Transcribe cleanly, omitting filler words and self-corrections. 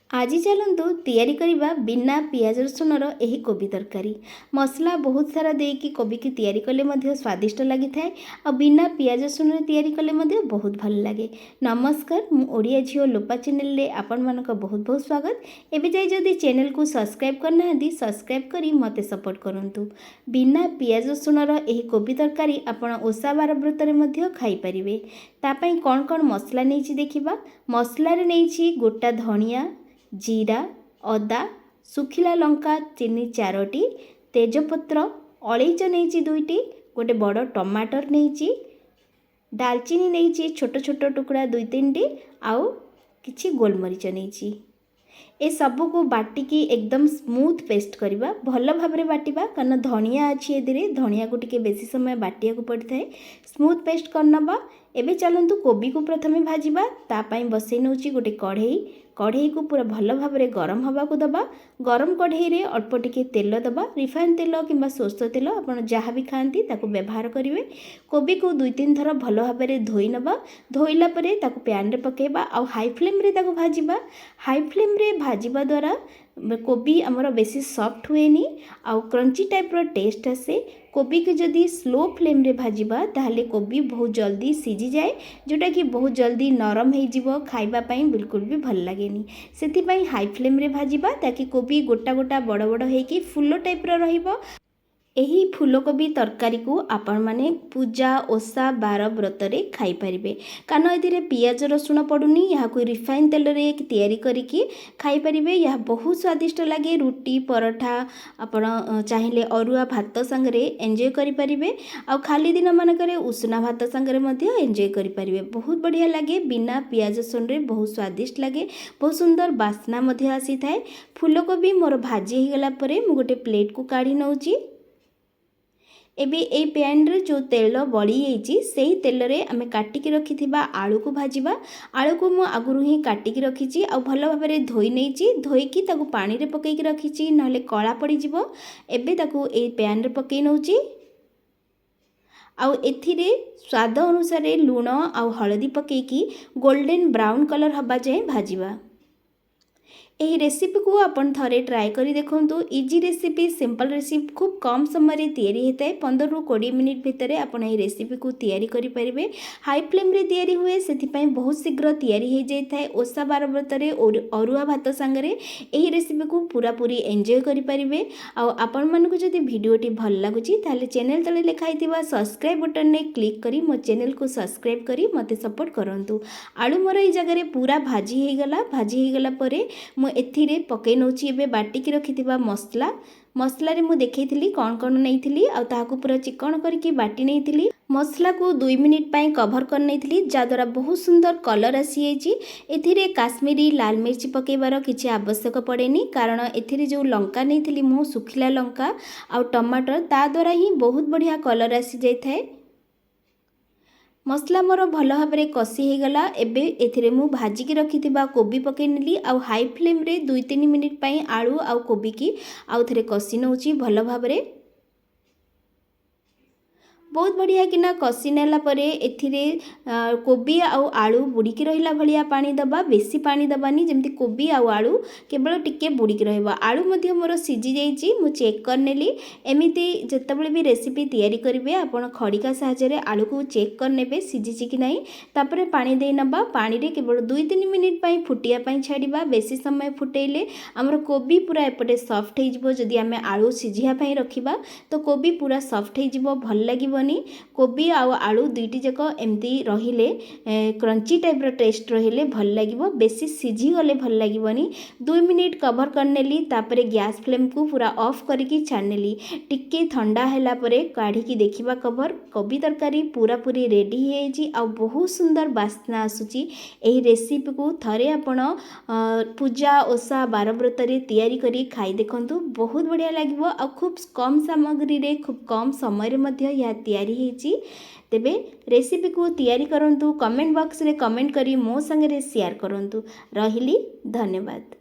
आज चलतु तैयारी करवा बिना पियाज रसुणर यही कोबी तरकारी। मसला बहुत सारा देकी कोबी की तैयारी कले मध्य स्वादिष्ट लगी थाए और बिना पियाज रसुण तैयारी कले मध्य बहुत भल लगे। नमस्कार, मु ओडिया झियो लोपा चैनल रे आपण मानक बहुत बहुत स्वागत। एबे जाई जदि चैनल को सब्सक्राइब करना हदी सब्सक्राइब करी मते सपोर्ट करंतु। बिना पियाज रसुणर यही कोबी तरकारी आपण ओसा बार व्रत रे मध्य खाई परिवे। तापई कौन कौन मसला नहीं देखिबा। मसला रे नहीं गोटा धनिया, जीरा, अदा, सुखिला लंका चीनी 4टी, तेजपत्र अलैच नहीं 2टी, गोटे बड़ टमाटर नहीं, दालचीनी नहीं छोट छोट टुकड़ा 2-3टी, आउ किछि गोलमरीच नहीं। ए सब को बाटिकी एकदम स्मूथ पेस्ट करवा, भल भाव बाटिबा कारण धनिया अच्छी ए धनिया को टिके बेसी समय बाटिया को पड़ता है। स्मूथ पेस्ट करनबा। एबे चलतु कोबी को प्रथमे भाजिबा। तापाई बसई नौची गोटे कढ़ई को पूरा भल भाव गरम हवा को दबा। गरम कढ़ई रे अल्प टिके तेल दबा, रिफाइन तेल किंबा सोरष तेल आपण जहाँ भी खाती ताको व्यवहार करेंगे। कोबी को 2-3 थर भल भाव धोई नबा। धोइला परे ताको पैन रे पकेबा आ हाई फ्लेम रे ताको भाजिबा। हाई फ्लेम रे भाजिबा द्वारा कोबी आमर बेसी सॉफ्ट हुएनी आउ क्रंची टाइप रो टेस्ट आसे। कोबी के जदि स्लो फ्लेम रे भाजिबा ताहले कोबी बहुत जल्दी सीझी जाए, जोटा कि बहुत जल्दी नरम हो जिवो, खाइबा पई बिल्कुल भी भल लागेनी। सेति पई हाई फ्लेम रे भाजिबा ताकि कोबी गोटा गोटा बड़ बड़ हेकी फुल्लो टाइप रो रहिबो। एही फूलकोबी तरकारी को आपण माने पूजा ओसा बार व्रत रे खाई परिबे कारण एथिरे पियाज रसुण पड़ुनी। यहाँ को रिफाइन तेल रे तैयारी करिकी खाई परिबे। यह बहुत स्वादिष्ट लगे। रुटी पराठा आपण चाहिले अरुआ भात संगरे एंजॉय करि परिबे आ खाली दिन मानकरे उषुना भात संगरे मध्ये एंजॉय करि परिबे। बहुत बढ़िया लगे। बिना पियाज रसुण रे बहुत स्वादिष्ट लगे। बहुत सुंदर बास्ना मध्ये आसी थाए। फूलकोबी मोर भाजी हो गला परे मु गोटे प्लेट को काढी नउची। एबे ए पैन रे जो तेल बड़ी जाइए से ही तेल रे आमे काटिकी रखिथिबा आलू को भाजिबा। आलू को मु आगुरु ही काटिकी रखिची आ भल भाव रे धोई नैची। धोईकी ताकू पानी रे पकेइकी रखिची नहले कला पड़ी जिवो। एबे ताकू ए पैन रे पकेइ नउची आउ एथिरे स्वाद अनुसार लूण आउ हळदी पकेइकी गोल्डन ब्राउन कलर हबा जाए भाजिबा। यही रेसिपी को आपण थरे ट्राए करी देखंतु। इजी रेसिपी, सिंपल रेसिपी, खूब कम समय रे तैयारी होता है। 15 ରୁ 20 मिनिट भितर आपण यही रेसिपी को तैयारी करि परिबे। हाई फ्लेम रे तैयारी हुए सेति पई बहुत शीघ्र तैयारी हो जाय थाए। ओसा बार व्रत रे अरुआ भात संगरे यही रेसिपी को पूरा पूरी एंजॉय करि परिबे। आ आपण मन को जदि वीडियोटी भल लागुची ताले चैनल तले लिखाइथिबा सब्सक्राइब बटन ने क्लिक करी मो चैनल को सब्सक्राइब करी मते सपोर्ट करंतु। आलू मोर ए जगह रे पूरा भाजी हे गला। भाजी हे गला परे एथिरे पकई नउची एबे बाटिकी रखिथिबा मसला रे मु देखैथिली कौन कौन नैथिली आ ताहाकू पूरा चिकन करके बाटी नैथिली। मसला को 2 मिनिट पई कवर कर नैथिली जा द्वारा बहुत सुंदर कलर आसी जाइए। एथिरे काश्मीरी लाल मिर्च पकेबार किछि आवश्यक पड़ेनी कारण एथिरे जो लंका नैथिली मु सुखिला लंका आ टमाटर ता द्वारा ही बहुत बढ़िया कलर आसी जाय थाए। मसला मोर भल भाव में कषि हो गला। एबे एथिरे मु भाजिकी रखिथिबा कोबी पकई नेली आ हाई फ्लेम रे 2-3 मिनिट पई आलू आ कोबी की आउ थरे कषि नउची भल भाव में। बहुत बढ़िया किना कषि नेला परे एथिरे कोबी आउ आलू बुड़ीकी रहिला भलिया पानी दबा। बेसी पानी दबानी जेमती कोबी आउ आलू केवल टिके बुड़ीकी रहबा। आलू मध्य मोर सीझी जाइए मु चेक कर नेली। एमिति जेतेबेले भी रेसिपी तैयारी करिवे आपण खड़िका सहायता रे आलू को चेक कर नेबे सीझी कि नहीं। तापरे पानी दे नबा। पानी रे केवल 2-3 मिनिट पई फुटिया पई छाड़ीबा। बेसी समय फुटेइले हमर कोबी पूरा एपटे सॉफ्ट हो जिवो। जदि आमे आलू सीझिया पई रखिबा तो कोबी पूरा सॉफ्ट हो जिवो, भल लागिबो। कोबी आउ आलू दुईटी जाक एमती रहिले क्रंची टाइप रो टेस्ट रहिले भल लागिबो। बेसी सीझी गले भल लागिबोनी। 2 मिनिट कवर कर नेली। तापरे गैस फ्लेम को पूरा ऑफ करके छाड़ नेली। टिके ठंडा हैला परे काढ़ी की देखिबा कवर। कोबी तरकारी पूरा पूरी रेडी हो जाइए आ बहुत सुंदर बास्ना आसुची। एही रेसिपी को थरे आपण पूजा ओसा बार व्रत रे तैयारी करी खाई देखंतु। बहुत बढ़िया लागिबो आ खूब कम सामग्री रे खूब कम समय रे मध्य या तैयारी हेची। तेबे रेसिपी को तैयारी करंतु। कमेंट बॉक्स रे कमेंट करी मो संगे शेयर करंतु। रहिली, धन्यवाद।